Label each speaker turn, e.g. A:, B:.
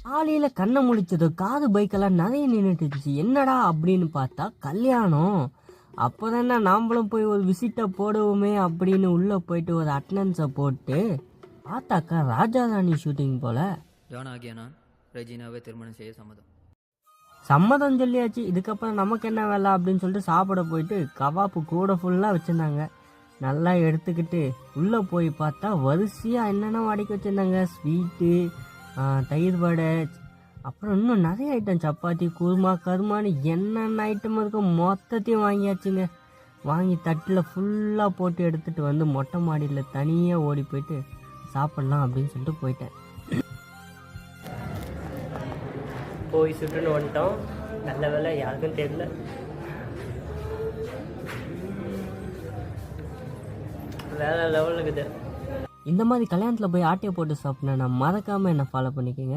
A: காலையில் கண்ணை முழிச்சதோ காது பைக்கெல்லாம் நிறைய நின்றுட்டு இருந்துச்சு. என்னடா அப்படின்னு பார்த்தா கல்யாணம். அப்போ தானே நாம்ளும் போய் ஒரு விசிட்டை போடுவோமே அப்படின்னு உள்ளே போயிட்டு ஒரு அட்டனன்ஸை போட்டு பார்த்தாக்கா ராஜாராணி ஷூட்டிங் போல்.
B: ஜான் ஆகிய நான் ரெஜினாவை திருமணம் செய்ய
A: சம்மதம் சொல்லியாச்சு, இதுக்கப்புறம் நமக்கு என்ன வேலை அப்படின்னு சொல்லிட்டு சாப்பிட போயிட்டு கபாப்பு கூட ஃபுல்லாக வச்சுருந்தாங்க. நல்லா எடுத்துக்கிட்டு உள்ளே போய் பார்த்தா வரிசையாக என்னென்ன வாடிக்கை வச்சுருந்தாங்க. ஸ்வீட்டு, தயிர் வடை, அப்புறம் இன்னும் நிறைய ஐட்டம், சப்பாத்தி, குருமா, கருமான்னு என்னென்ன ஐட்டம் இருக்கும் மொத்தத்தையும் வாங்கியாச்சுங்க. வாங்கி தட்டில் ஃபுல்லாக போட்டு எடுத்துகிட்டு வந்து மொட்டை மாடியில் தனியாக ஓடி போயிட்டு சாப்பிட்லாம் அப்படின்னு சொல்லிட்டு போயிட்டேன். போய் சுட்டுன்னு வந்துட்டோம். நல்ல வேலை யாருக்கும் தெரியல. வேற லெவலுக்கு இது. இந்த மாதிரி கல்யாணத்தில் போய் ஆட்டையை போட்டு சாப்பிட்னா மறக்காமல் என்னை ஃபாலோ பண்ணிக்கோங்க.